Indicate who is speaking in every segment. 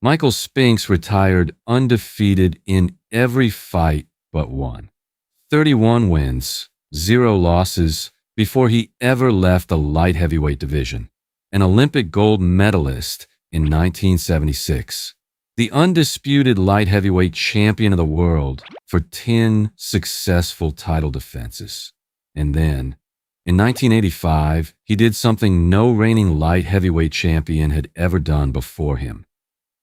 Speaker 1: Michael Spinks retired undefeated in every fight but one. 31 wins, 0 losses before he ever left the light heavyweight division. An Olympic gold medalist in 1976. The undisputed light heavyweight champion of the world for 10 successful title defenses. And then, in 1985, he did something no reigning light heavyweight champion had ever done before him.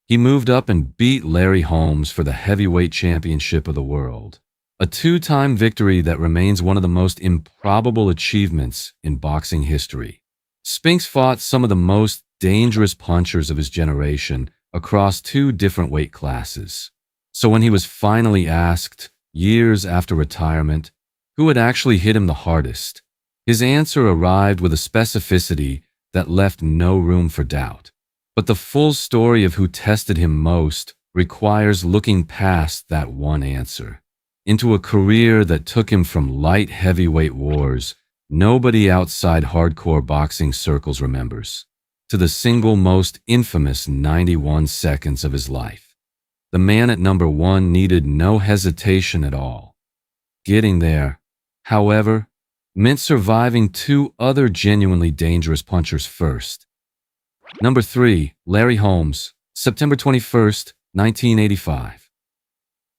Speaker 1: He moved up and beat Larry Holmes for the heavyweight championship of the world. A 2-time victory that remains one of the most improbable achievements in boxing history. Spinks fought some of the most dangerous punchers of his generation across 2 different weight classes. So when he was finally asked, years after retirement, who had actually hit him the hardest, his answer arrived with a specificity that left no room for doubt. But the full story of who tested him most requires looking past that one answer. Into a career that took him from light heavyweight wars nobody outside hardcore boxing circles remembers, to the single most infamous 91 seconds of his life. The man at number 1 needed no hesitation at all. Getting there, however, meant surviving 2 other genuinely dangerous punchers first. Number 3, Larry Holmes, September 21st, 1985.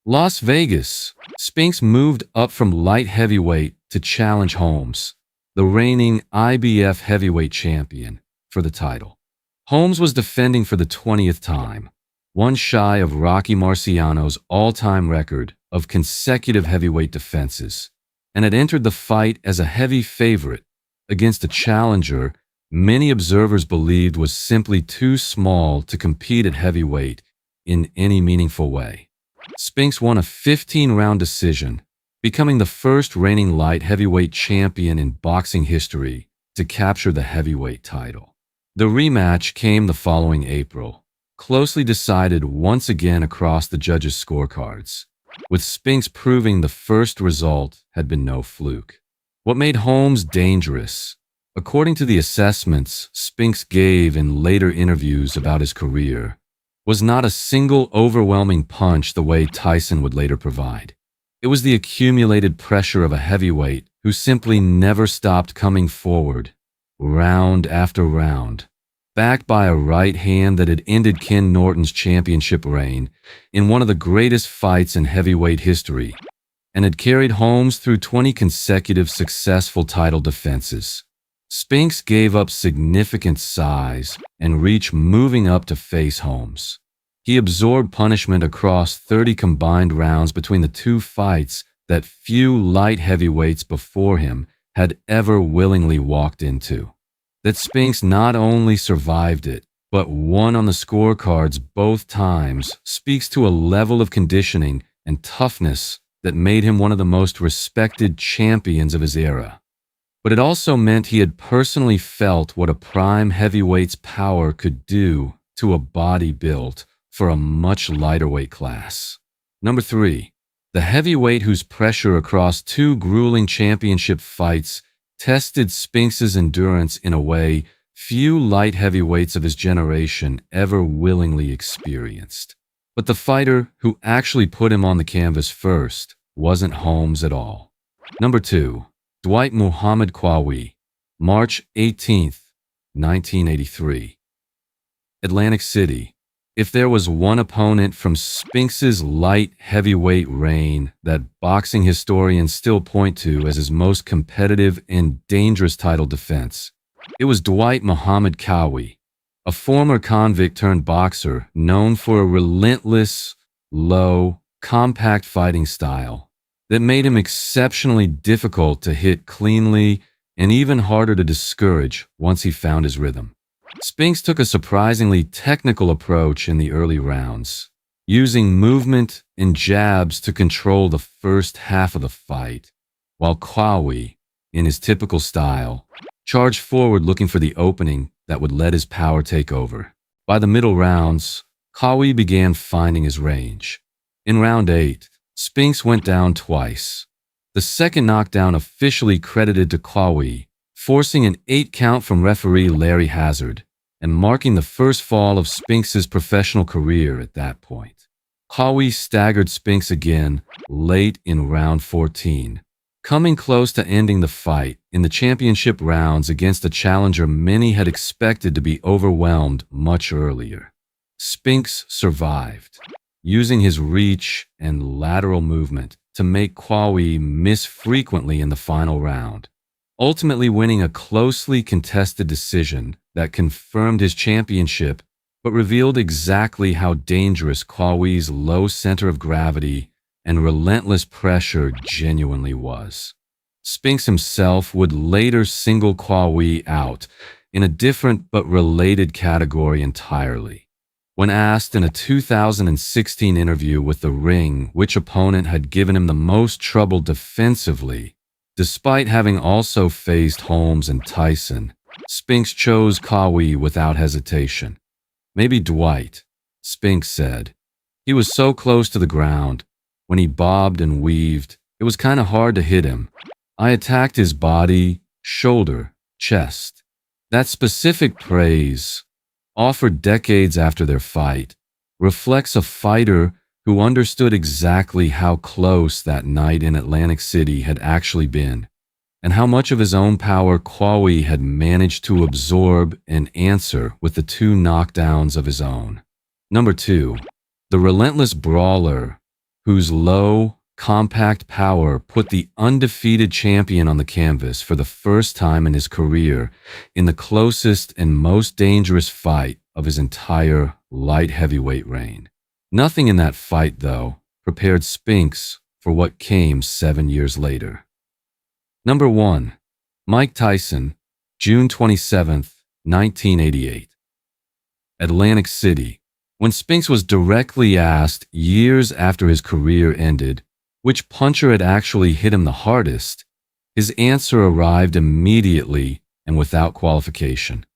Speaker 1: Las Vegas. Spinks moved up from light heavyweight to challenge Holmes, the reigning IBF heavyweight champion, for the title. Holmes was defending for the 20th time, one shy of Rocky Marciano's all-time record of consecutive heavyweight defenses, and had entered the fight as a heavy favorite against a challenger many observers believed was simply too small to compete at heavyweight in any meaningful way. Spinks won a 15-round decision, becoming the first reigning light heavyweight champion in boxing history to capture the heavyweight title. The rematch came the following April, closely decided once again across the judges' scorecards, with Spinks proving the first result had been no fluke. What made Holmes dangerous, according to the assessments Spinks gave in later interviews about his career, was not a single overwhelming punch the way Tyson would later provide. It was the accumulated pressure of a heavyweight who simply never stopped coming forward, round after round, backed by a right hand that had ended Ken Norton's championship reign in one of the greatest fights in heavyweight history, and had carried Holmes through 20 consecutive successful title defenses. Spinks gave up significant size and reach moving up to face Holmes. He absorbed punishment across 30 combined rounds between the 2 fights that few light heavyweights before him had ever willingly walked into. That Spinks not only survived it, but won on the scorecards both times speaks to a level of conditioning and toughness that made him one of the most respected champions of his era. But it also meant he had personally felt what a prime heavyweight's power could do to a body built for a much lighter weight class. Number 3, the heavyweight whose pressure across 2 grueling championship fights tested Spinks's endurance in a way few light heavyweights of his generation ever willingly experienced. But the fighter who actually put him on the canvas first wasn't Holmes at all. Number 2, Dwight Muhammad Qawi, March 18th, 1983. Atlantic City. If there was one opponent from Spinks's light heavyweight reign that boxing historians still point to as his most competitive and dangerous title defense, it was Dwight Muhammad Qawi, a former convict-turned boxer known for a relentless, low, compact fighting style that made him exceptionally difficult to hit cleanly and even harder to discourage once he found his rhythm. Spinks took a surprisingly technical approach in the early rounds, using movement and jabs to control the first half of the fight, while Qawi, in his typical style, charged forward looking for the opening that would let his power take over. By the middle rounds, Qawi began finding his range. In round 8, Spinks went down twice, the second knockdown officially credited to Qawi, forcing an 8 count from referee Larry Hazard, and marking the first fall of Spinks's professional career at that point. Qawi staggered Spinks again late in round 14, coming close to ending the fight in the championship rounds against a challenger many had expected to be overwhelmed much earlier. Spinks survived, using his reach and lateral movement to make Qawi miss frequently in the final round, ultimately winning a closely contested decision that confirmed his championship but revealed exactly how dangerous Qawi's low center of gravity and relentless pressure genuinely was. Spinks himself would later single Qawi out in a different but related category entirely. When asked in a 2016 interview with The Ring which opponent had given him the most trouble defensively, despite having also faced Holmes and Tyson, Spinks chose Qawi without hesitation. Maybe Dwight, Spinks said. He was so close to the ground. When he bobbed and weaved, it was kind of hard to hit him. I attacked his body, shoulder, chest. That specific praise, offered decades after their fight, reflects a fighter who understood exactly how close that night in Atlantic City had actually been, and how much of his own power Qawi had managed to absorb and answer with the 2 knockdowns of his own. Number 2, the relentless brawler, whose low, compact power put the undefeated champion on the canvas for the first time in his career in the closest and most dangerous fight of his entire light heavyweight reign. Nothing in that fight, though, prepared Spinks for what came 7 years later. Number 1, Mike Tyson, June 27, 1988. Atlantic City. When Spinks was directly asked years after his career ended which puncher had actually hit him the hardest, his answer arrived immediately and without qualification.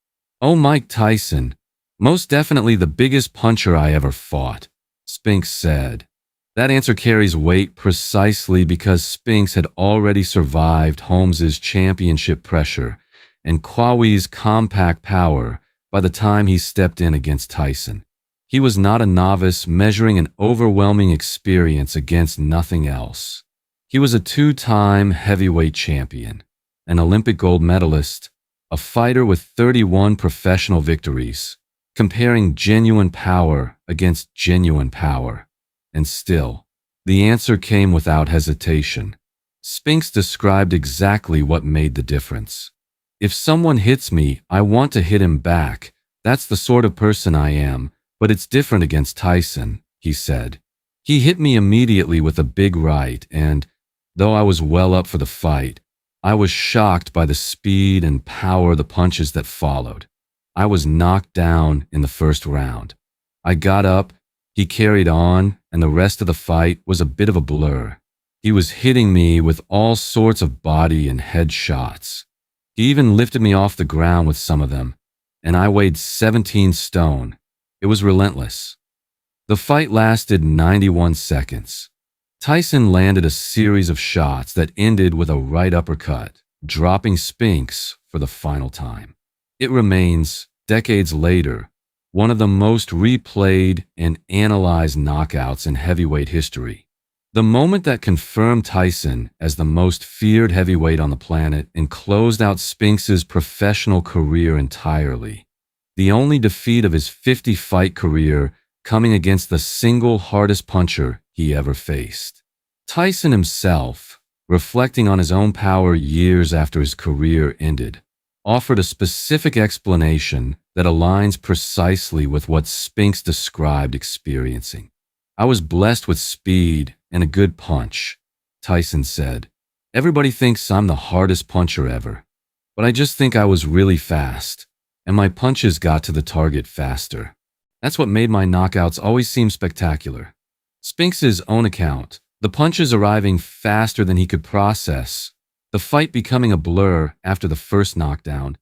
Speaker 1: "Oh, Mike Tyson, most definitely the biggest puncher I ever fought," Spinks said. That answer carries weight precisely because Spinks had already survived Holmes's championship pressure and Qawi's compact power by the time he stepped in against Tyson. He was not a novice measuring an overwhelming experience against nothing else. He was a 2-time heavyweight champion, an Olympic gold medalist, a fighter with 31 professional victories, comparing genuine power against genuine power. And still, the answer came without hesitation. Spinks described exactly what made the difference. "If someone hits me, I want to hit him back. That's the sort of person I am, but it's different against Tyson," he said. "He hit me immediately with a big right, and, though I was well up for the fight, I was shocked by the speed and power of the punches that followed. I was knocked down in the first round. I got up, he carried on, and the rest of the fight was a bit of a blur. He was hitting me with all sorts of body and head shots. He even lifted me off the ground with some of them, and I weighed 17 stone. It was relentless." The fight lasted 91 seconds. Tyson landed a series of shots that ended with a right uppercut, dropping Spinks for the final time. It remains, decades later, one of the most replayed and analyzed knockouts in heavyweight history. The moment that confirmed Tyson as the most feared heavyweight on the planet and closed out Spinks's professional career entirely. The only defeat of his 50-fight career coming against the single hardest puncher he ever faced. Tyson himself, reflecting on his own power years after his career ended, offered a specific explanation that aligns precisely with what Spinks described experiencing. "I was blessed with speed and a good punch," Tyson said. "Everybody thinks I'm the hardest puncher ever, but I just think I was really fast, and my punches got to the target faster. That's what made my knockouts always seem spectacular." Spinks's own account, the punches arriving faster than he could process, the fight becoming a blur after the first knockdown,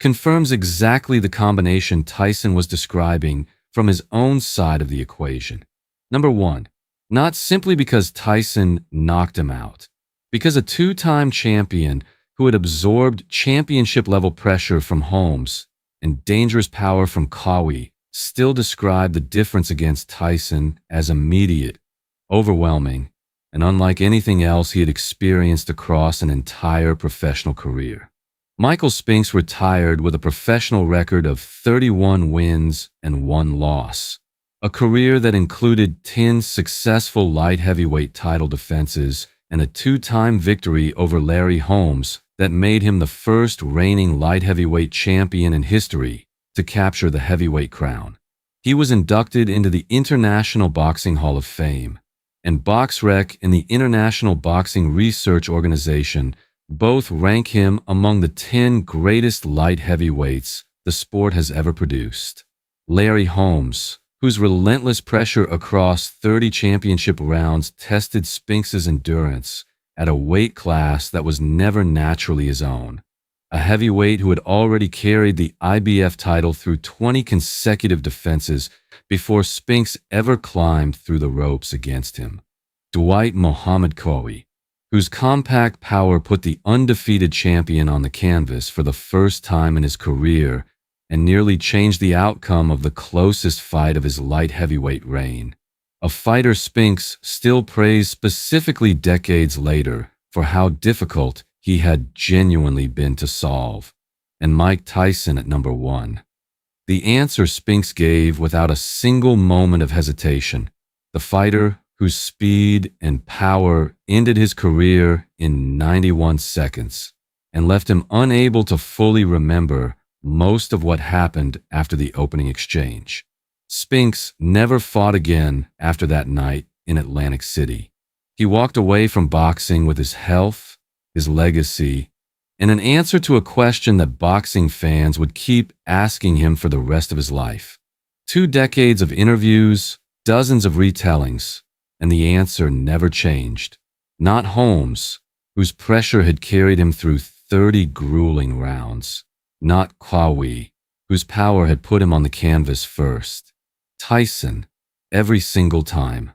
Speaker 1: confirms exactly the combination Tyson was describing from his own side of the equation. Number 1, not simply because Tyson knocked him out, because a 2-time champion who had absorbed championship-level pressure from Holmes and dangerous power from Qawi still describe the difference against Tyson as immediate, overwhelming, and unlike anything else he had experienced across an entire professional career. Michael Spinks retired with a professional record of 31 wins and 1 loss, a career that included 10 successful light heavyweight title defenses and a 2-time victory over Larry Holmes that made him the first reigning light heavyweight champion in history to capture the heavyweight crown. He was inducted into the International Boxing Hall of Fame, and BoxRec and the International Boxing Research Organization both rank him among the 10 greatest light heavyweights the sport has ever produced. Larry Holmes, whose relentless pressure across 30 championship rounds tested Spinks's endurance at a weight class that was never naturally his own. A heavyweight who had already carried the IBF title through 20 consecutive defenses before Spinks ever climbed through the ropes against him. Dwight Muhammad Qawi, whose compact power put the undefeated champion on the canvas for the first time in his career and nearly changed the outcome of the closest fight of his light heavyweight reign. A fighter Spinks still praised specifically decades later for how difficult he had genuinely been to solve. And Mike Tyson at number 1. The answer Spinks gave without a single moment of hesitation. The fighter whose speed and power ended his career in 91 seconds and left him unable to fully remember most of what happened after the opening exchange. Spinks never fought again after that night in Atlantic City. He walked away from boxing with his health, his legacy, and an answer to a question that boxing fans would keep asking him for the rest of his life. 2 decades of interviews, dozens of retellings, and the answer never changed. Not Holmes, whose pressure had carried him through 30 grueling rounds. Not Qawi, whose power had put him on the canvas first. Tyson, every single time.